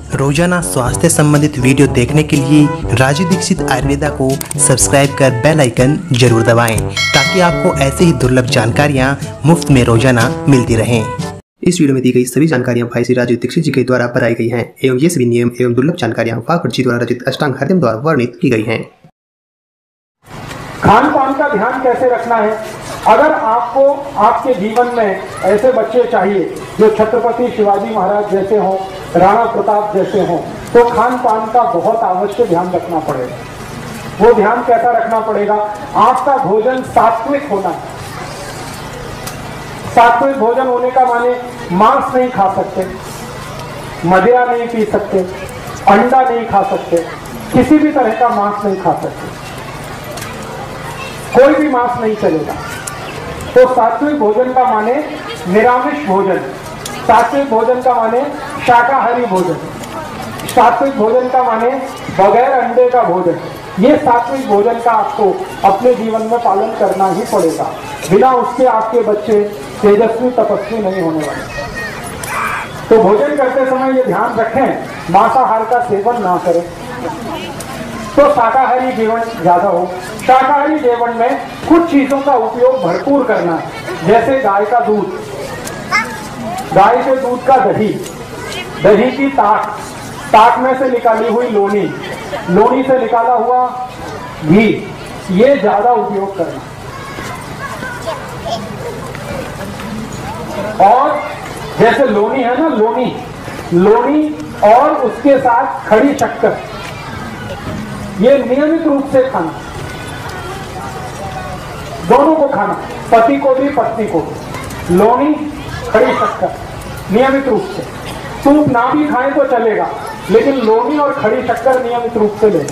रोजाना स्वास्थ्य संबंधित वीडियो देखने के लिए राजू दीक्षित आयुर्वेदा को सब्सक्राइब कर बेल आइकन जरूर दबाएं ताकि आपको ऐसे ही दुर्लभ जानकारियां मुफ्त में रोजाना मिलती रहें। इस वीडियो में दी गई सभी जानकारियां भाई श्री राजू दीक्षित जी के द्वारा बताई गई हैं एवं ये सभी नियम एवं दुर्लभ जानकारियां वाकड़ जी द्वारा रचित अष्टांग हृदय द्वारा वर्णित की गई हैं। खान पान का ध्यान कैसे रखना है? अगर आपको आपके जीवन में ऐसे बच्चे चाहिए जो छत्रपति शिवाजी महाराज जैसे हों, राणा प्रताप जैसे हों, तो खान पान का बहुत आवश्यक ध्यान रखना पड़ेगा। वो ध्यान कैसा रखना पड़ेगा? आपका भोजन सात्विक होना है। सात्विक भोजन होने का माने मांस नहीं खा सकते, मदिरा नहीं पी सकते, अंडा नहीं खा सकते, किसी भी तरह का मांस नहीं खा सकते, कोई भी मांस नहीं चलेगा। तो सात्विक भोजन का माने निरामिष भोजन, सात्विक भोजन का माने शाकाहारी भोजन, सात्विक भोजन का माने बगैर अंडे का भोजन। ये सात्विक भोजन का आपको अपने जीवन में पालन करना ही पड़ेगा, बिना उसके आपके बच्चे तेजस्वी तपस्वी नहीं होने वाले। तो भोजन करते समय ये ध्यान रखें मांसाहार का सेवन ना करें, तो शाकाहारी जीवन ज्यादा हो। शाकाहारी जीवन में कुछ चीजों का उपयोग भरपूर करना है, जैसे गाय का दूध, गाय के दूध का दही, दही की ताक, ताक में से निकाली हुई लोनी, लोनी से निकाला हुआ घी, ये ज्यादा उपयोग करना। और जैसे लोनी है ना, लोनी, लोनी और उसके साथ खड़ी शक्कर, ये नियमित रूप से खाना, दोनों को खाना, पति को भी पत्नी को भी। लोनी, खड़ी शक्कर नियमित रूप से। सूप ना भी खाएं तो चलेगा, लेकिन लोनी और खड़ी शक्कर नियमित रूप से लें।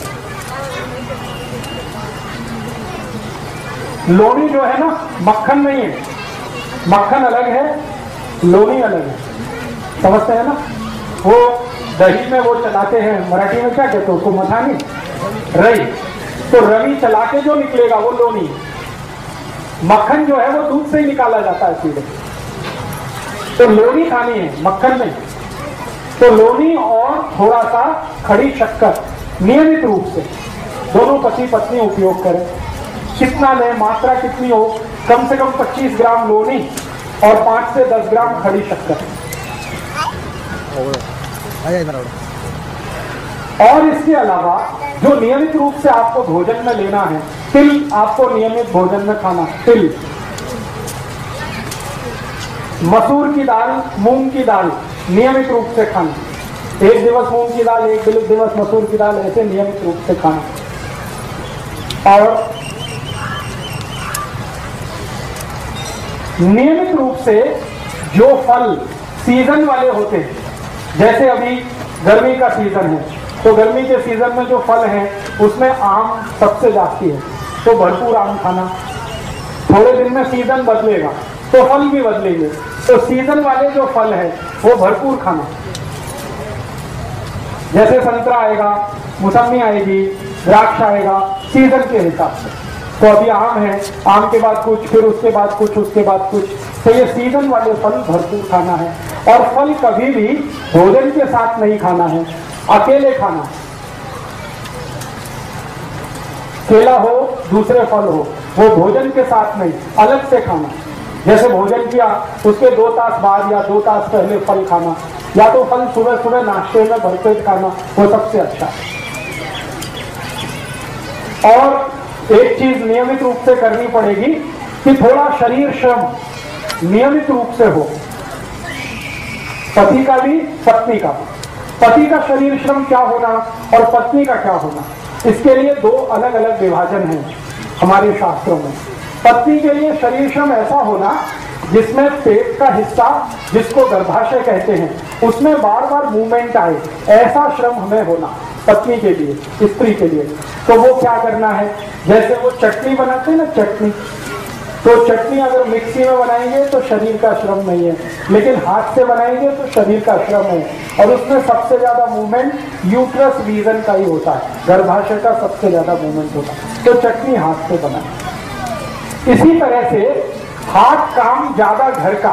लोनी जो है ना, मक्खन नहीं है, मक्खन अलग है, लोनी अलग है, समझते हैं ना? वो दही में वो चलाते हैं, मराठी में क्या कहते हैं उसको, मथानी, रई, तो रवी चला के जो निकलेगा वो लोनी। मक्खन जो है वो दूध से ही निकाला जाता है सीधे, तो लोनी खानी है, मक्खन नहीं। तो लोनी और थोड़ा सा खड़ी शक्कर नियमित रूप से दोनों पति पत्नी उपयोग करें। कितना लें, मात्रा कितनी हो? कम से कम 25 ग्राम लोनी और 5 से 10 ग्राम खड़ी शक्कर। और इसके अलावा जो नियमित रूप से आपको भोजन में लेना है, तिल आपको नियमित भोजन में खाना, तिल, मसूर की दाल, मूंग की दाल नियमित रूप से खाना। एक दिवस मूंग की दाल, एक दिवस मसूर की दाल, ऐसे नियमित रूप से खाना। और नियमित रूप से जो फल सीजन वाले होते हैं, जैसे अभी गर्मी का सीजन है, तो गर्मी के सीजन में जो फल हैं उसमें आम सबसे जाती है, तो भरपूर आम खाना। थोड़े दिन में सीजन बदलेगा तो फल भी बदलेंगे, तो सीजन वाले जो फल है वो भरपूर खाना। जैसे संतरा आएगा, मौसमी आएगी, द्राक्ष आएगा, सीजन के हिसाब से। तो अभी आम है, आम के बाद कुछ, फिर उसके बाद कुछ, उसके बाद कुछ, तो ये सीजन वाले फल भरपूर खाना है। और फल कभी भी भोजन के साथ नहीं खाना है, अकेले खाना। केला हो, दूसरे फल हो, वो भोजन के साथ नहीं, अलग से खाना। जैसे भोजन किया उसके 2 तास बाद या 2 तास पहले फल खाना, या तो फल सुबह सुबह नाश्ते में भरपेट खाना, वो सबसे अच्छा है। और एक चीज नियमित रूप से करनी पड़ेगी कि थोड़ा शरीर श्रम नियमित रूप से हो, पति का भी पत्नी का भी। पति का शरीर श्रम क्या होना और पत्नी का क्या होना, इसके लिए 2 अलग अलग विभाजन हैं हमारे शास्त्रों में। पत्नी के लिए शरीर श्रम ऐसा होना जिसमें पेट का हिस्सा, जिसको गर्भाशय कहते हैं, उसमें बार बार मूवमेंट आए, ऐसा श्रम हमें होना पत्नी के लिए, स्त्री के लिए। तो वो क्या करना है? जैसे वो चटनी बनाते हैं ना, चटनी, तो चटनी अगर मिक्सी में बनाएंगे तो शरीर का श्रम नहीं है, लेकिन हाथ से बनाएंगे तो शरीर का श्रम है। और उसमें सबसे ज्यादा मूवमेंट यूट्रस रीजन का ही होता है, गर्भाशय का सबसे ज्यादा मूवमेंट होता है। तो चटनी हाथ से बनाए। इसी तरह से हाथ काम ज्यादा घर का,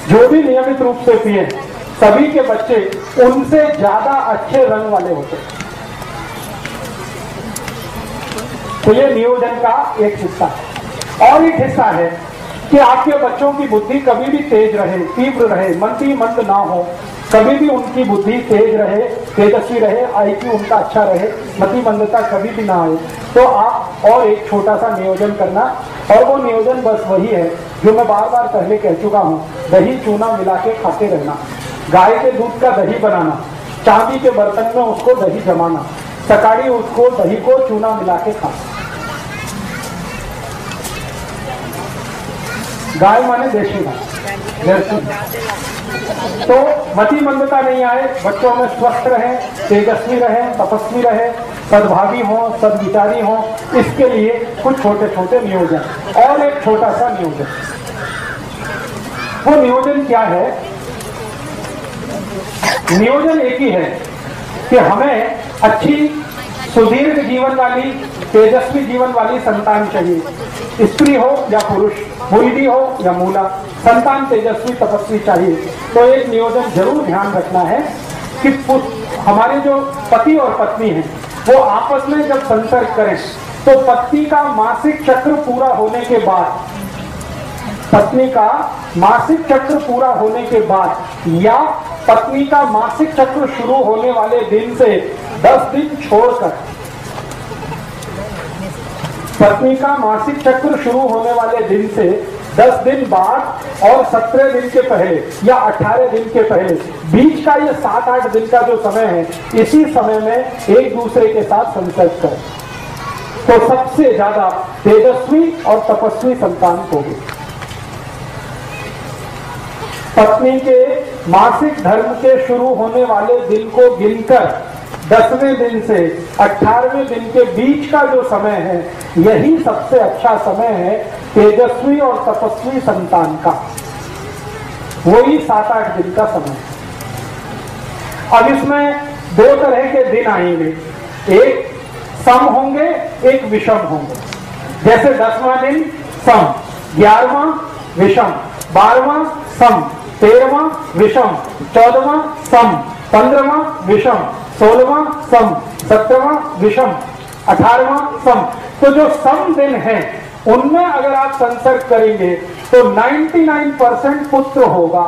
जो भी नियमित रूप से पिए सभी के बच्चे उनसे ज्यादा अच्छे रंग वाले होते हैं। तो ये नियोजन का एक हिस्सा है। और एक हिस्सा है कि आपके बच्चों की बुद्धि कभी भी तेज रहे, तीव्र रहे, मंदी मंद ना हो, कभी भी उनकी बुद्धि तेज रहे, तेजस्वी रहे, आईक्यू उनका अच्छा रहे, मति मंदता कभी भी ना आए। तो आप और एक छोटा सा नियोजन करना, और वो नियोजन बस वही है जो मैं बार बार पहले कह चुका हूँ, दही चूना मिला के खाते रहना, गाय के दूध का दही बनाना, चांदी के बर्तन में उसको दही जमाना, सकाड़ी उसको दही को चूना मिला के खाना। गाय माने देशी गाय, जर्सी। तो मति मंदता नहीं आए, बच्चों में स्वस्थ रहे, तेजस्वी रहे, तपस्वी रहे, सद्भावी हो, सद्विचारी हो, इसके लिए कुछ छोटे छोटे नियोजन। और एक छोटा सा नियोजन, वो नियोजन क्या है? नियोजन एक ही है कि हमें अच्छी सुदीर्घ जीवन वाली, तेजस्वी जीवन वाली संतान चाहिए, स्त्री हो या पुरुष, मूली हो या मूला, संतान तेजस्वी तपस्वी चाहिए। तो एक नियोजन जरूर ध्यान रखना है कि हमारे जो पति और पत्नी हैं वो आपस में जब संसर्ग करें तो पत्नी का मासिक चक्र पूरा होने के बाद, पत्नी का मासिक चक्र पूरा होने के बाद या पत्नी का मासिक चक्र शुरू होने वाले दिन से 10 दिन छोड़कर, पत्नी का मासिक चक्र शुरू होने वाले दिन से 10 दिन बाद और 17 दिन के पहले या 18 दिन के पहले, बीच का ये 7-8 दिन का जो समय है, इसी समय में एक दूसरे के साथ संसर्ग करें तो सबसे ज्यादा तेजस्वी और तपस्वी संतान होगी। पत्नी के मासिक धर्म के शुरू होने वाले दिन को गिनकर 10वें दिन से 18वें दिन के बीच का जो समय है, यही सबसे अच्छा समय है तेजस्वी और तपस्वी संतान का। वही 7-8 दिन का समय है। अब इसमें 2 तरह के दिन आएंगे, एक सम होंगे, एक विषम होंगे। जैसे 10वां दिन सम, 11वां विषम, 12वां सम, 13वां विषम, 14वां सम, 15वां विषम, 16वां सम, 17वां विषम, 18वां सम। तो जो सम दिन है उनमें अगर आप संसर्ग करेंगे तो 99% पुत्र होगा,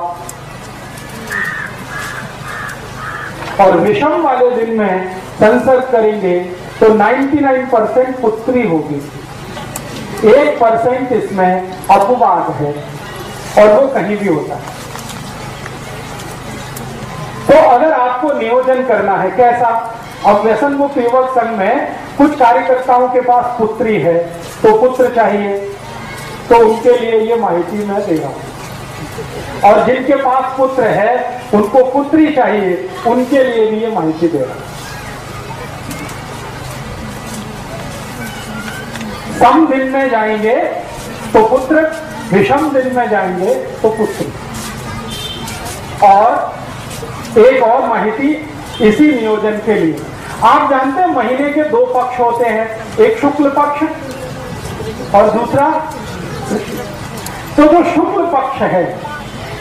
और विषम वाले दिन में संसर्ग करेंगे तो 99% पुत्री होगी। 1% इसमें अपवाद है और वो कहीं भी होता है। तो अगर आपको नियोजन करना है कैसा, अब व्यसन मुक्त युवक संघ में कुछ कार्यकर्ताओं के पास पुत्री है तो पुत्र चाहिए, तो उनके लिए ये माहिती मैं दे रहा हूं। और जिनके पास पुत्र है उनको पुत्री चाहिए, उनके लिए भी ये माहिती दे रहा हूं। सम दिन में जाएंगे तो पुत्र, विषम दिन में जाएंगे तो पुत्री। और एक और माहिती इसी नियोजन के लिए, आप जानते हैं महीने के 2 पक्ष होते हैं, एक शुक्ल पक्ष और दूसरा, तो जो शुक्ल पक्ष है,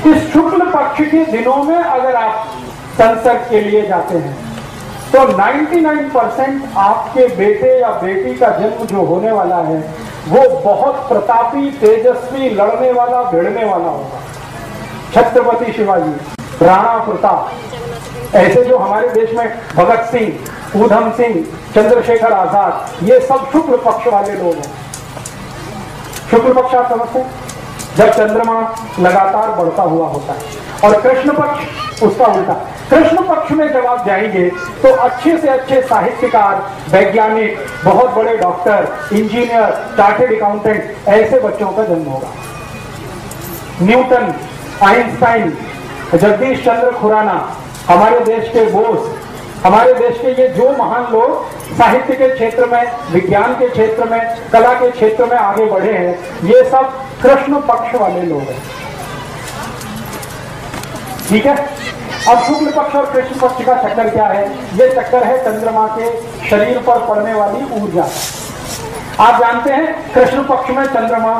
इस शुक्ल पक्ष के दिनों में अगर आप संसर्ग के लिए जाते हैं तो 99% आपके बेटे या बेटी का जन्म जो होने वाला है वो बहुत प्रतापी, तेजस्वी, लड़ने वाला, भिड़ने वाला होगा। छत्रपति शिवाजी, राणा प्रताप, ऐसे जो हमारे देश में भगत सिंह, ऊधम सिंह, चंद्रशेखर आजाद, ये सब शुक्ल पक्ष वाले लोग हैं। शुक्ल पक्ष आप समझते हैं, जब चंद्रमा लगातार बढ़ता हुआ होता है, और कृष्ण पक्ष उसका उल्टा। कृष्ण पक्ष में जब आप जाएंगे तो अच्छे से अच्छे साहित्यकार, वैज्ञानिक, बहुत बड़े डॉक्टर, इंजीनियर, चार्टेड अकाउंटेंट, ऐसे बच्चों का जन्म होगा। न्यूटन, आइंस्टाइन, जगदीश चंद्र खुराना, हमारे देश के बोस, हमारे देश के ये जो महान लोग साहित्य के क्षेत्र में, विज्ञान के क्षेत्र में, कला के क्षेत्र में आगे बढ़े हैं, ये सब कृष्ण पक्ष वाले लोग हैं। ठीक है। अब शुक्ल पक्ष और कृष्ण पक्ष का चक्कर क्या है? ये चक्कर है चंद्रमा के शरीर पर पड़ने वाली ऊर्जा। आप जानते हैं कृष्ण पक्ष में चंद्रमा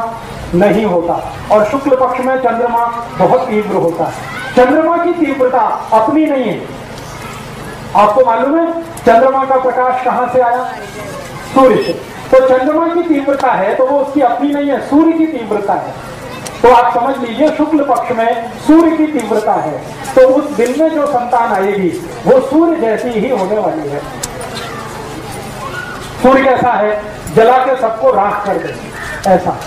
नहीं होता। और शुक्ल पक्ष में चंद्रमा बहुत तीव्र होता है। चंद्रमा की तीव्रता अपनी नहीं है। आपको मालूम है चंद्रमा का प्रकाश कहां से आया? सूर्य से। तो चंद्रमा की तीव्रता है तो वो उसकी अपनी नहीं है, सूर्य की तीव्रता है। तो आप समझ लीजिए शुक्ल पक्ष में सूर्य की तीव्रता है, तो उस दिन में जो संतान आएगी वो सूर्य जैसी ही होने वाली है। सूर्य कैसा है? जला के सबको राख कर दे, ऐसा।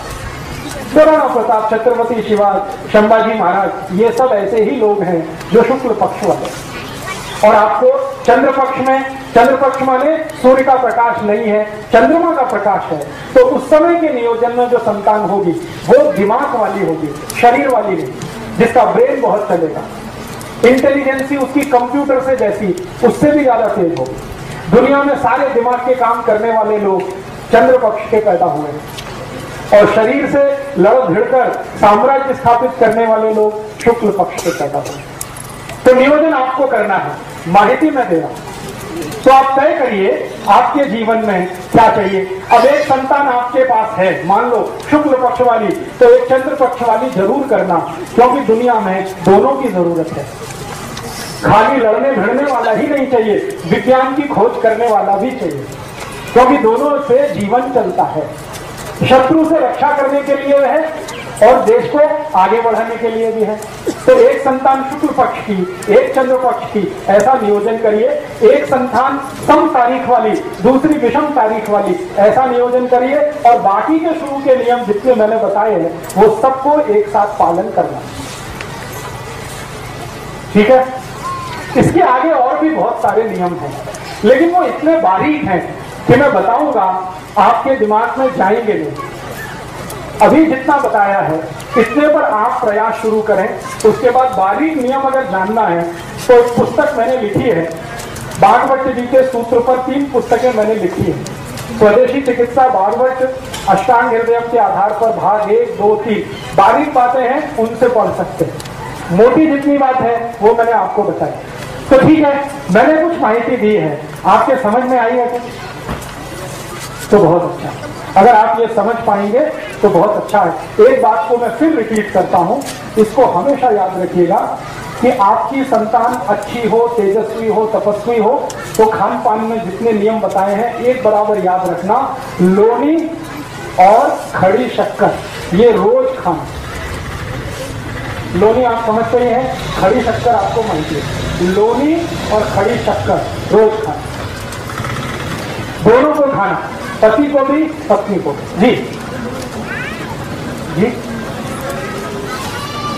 महाराणा प्रताप, छत्रपति शिवाजी, संभाजी महाराज, ये सब ऐसे ही लोग हैं जो शुक्ल पक्ष वाले। और आपको चंद्र पक्ष में, चंद्र पक्ष माने सूर्य का प्रकाश नहीं है, चंद्रमा का प्रकाश है, तो उस समय के नियोजन में जो संतान होगी वो दिमाग वाली होगी, शरीर वाली नहीं, जिसका ब्रेन बहुत चलेगा, इंटेलिजेंसी उसकी कंप्यूटर से जैसी, उससे भी ज्यादा तेज होगी। दुनिया में सारे दिमाग के काम करने वाले लोग चंद्र पक्ष के पैदा हुए हैं और शरीर से लड़ भिड़कर साम्राज्य स्थापित करने वाले लोग शुक्ल पक्ष के पैदा हुए। तो नियोजन आपको करना है, माहिती मैं दे रहा हूं। तो आप तय करिए आपके जीवन में क्या चाहिए। अब एक संतान आपके पास है, मान लो शुक्ल पक्ष वाली, तो एक चंद्र पक्ष वाली जरूर करना, क्योंकि दुनिया में दोनों की जरूरत है। खाली लड़ने भिड़ने वाला ही नहीं चाहिए, विज्ञान की खोज करने वाला भी चाहिए, क्योंकि दोनों से जीवन चलता है। शत्रु से रक्षा करने के लिए है और देश को आगे बढ़ाने के लिए भी है। तो एक संतान शुक्ल पक्ष की, एक चंद्र पक्ष की, ऐसा नियोजन करिए। एक संतान सम तारीख वाली, दूसरी विषम तारीख वाली, ऐसा नियोजन करिए। और बाकी के शुरू के नियम जितने मैंने बताए हैं वो सबको एक साथ पालन करना, ठीक है। इसके आगे और भी बहुत सारे नियम हैं, लेकिन वो इतने बारीक हैं कि मैं बताऊंगा आपके दिमाग में जाएंगे नहीं। अभी जितना बताया है इतने पर आप प्रयास शुरू करें। उसके बाद बारीक नियम अगर जानना है तो एक पुस्तक मैंने लिखी है, भागवत जी के सूत्र पर 3 पुस्तकें मैंने लिखी है। स्वदेशी चिकित्सा, भागवत, अष्टांग हृदय के आधार पर भाग 1, 2, 3 बारीक बातें हैं, उनसे पढ़ सकते हैं। मोटी जितनी बात है वो मैंने आपको बताई। तो ठीक है, मैंने कुछ माहिती दी है, आपके समझ में आई है कुछ? तो बहुत अच्छा। अगर आप ये समझ पाएंगे तो बहुत अच्छा है। एक बात को मैं फिर रिपीट करता हूं, इसको हमेशा याद रखिएगा कि आपकी संतान अच्छी हो, तेजस्वी हो, तपस्वी हो, तो खान पान में जितने नियम बताए हैं एक बराबर याद रखना। लोनी और खड़ी शक्कर ये रोज खाना। लोनी आप समझते ही हैं, खड़ी शक्कर आपको माहिती है। लोनी और खड़ी शक्कर रोज खाना, दोनों को खाना, पति को भी पत्नी को भी। जी जी।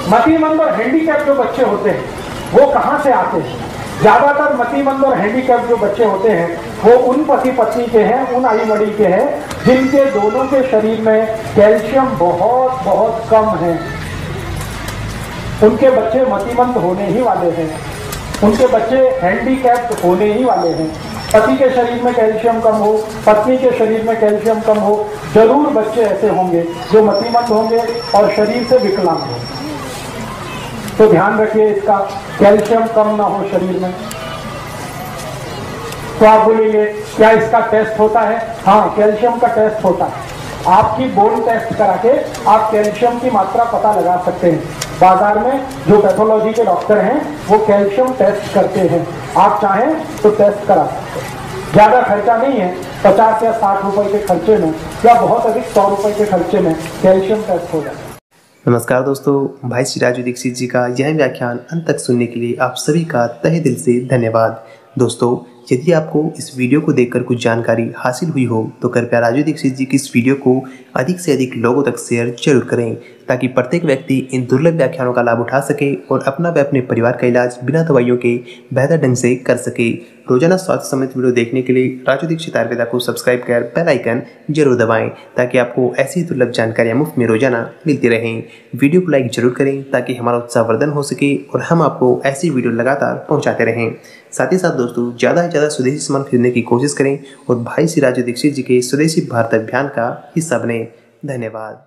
मतिमंद और हैंडीकैप जो बच्चे होते हैं वो कहां से आते हैं? ज्यादातर मतिमंद और हैंडीकैप जो बच्चे होते हैं वो उन पति पत्नी के हैं, उन आई बड़ी के हैं जिनके दोनों के शरीर में कैल्शियम बहुत बहुत कम है। उनके बच्चे मतिमंद होने ही वाले हैं, उनके बच्चे हैंडीकैप्ड होने ही वाले हैं। पति के शरीर में कैल्शियम कम हो, पत्नी के शरीर में कैल्शियम कम हो, जरूर बच्चे ऐसे होंगे जो मतिमंद होंगे और शरीर से विकलांग होंगे। तो ध्यान रखिए इसका, कैल्शियम कम ना हो शरीर में। तो आप बोलेंगे क्या इसका टेस्ट होता है? हाँ, कैल्शियम का टेस्ट होता है। आपकी बोन टेस्ट करा के आप कैल्शियम की मात्रा पता लगा सकते हैं। बाजार में जो पैथोलॉजी के डॉक्टर हैं वो कैल्शियम टेस्ट करते हैं, आप चाहें तो टेस्ट करा सकते हैं। ज्यादा खर्चा नहीं है, 50 या 60 रुपए के खर्चे में या बहुत अधिक 100 रुपए के खर्चे में कैल्शियम टेस्ट हो जाता है। नमस्कार दोस्तों, भाई श्री राजू दीक्षित जी का यह व्याख्यान अंत तक सुनने के लिए आप सभी का तहे दिल से धन्यवाद। दोस्तों, यदि आपको इस वीडियो को देखकर कुछ जानकारी हासिल हुई हो तो कृपया राजू दीक्षित जी की इस वीडियो को अधिक से अधिक लोगों तक शेयर जरूर करें, ताकि प्रत्येक व्यक्ति इन दुर्लभ व्याख्यानों का लाभ उठा सके और अपना व अपने परिवार का इलाज बिना दवाइयों के बेहतर ढंग से कर सके। रोजाना स्वास्थ्य संबंधित वीडियो देखने के लिए राजू दीक्षित आयुर्वेदा को सब्सक्राइब कर बेल आइकन जरूर दबाएं, ताकि आपको ऐसी दुर्लभ जानकारियां मुफ्त में रोजाना मिलती रहें। वीडियो को लाइक जरूर करें ताकि हमारा उत्साहवर्धन हो सके और हम आपको ऐसी वीडियो लगातार पहुंचाते रहें। साथ ही साथ दोस्तों, ज़्यादा से ज़्यादा स्वदेशी सामान खरीदने की कोशिश करें और भाई श्री राजू दीक्षित जी के स्वदेशी भारत अभियान का हिस्सा बने। धन्यवाद।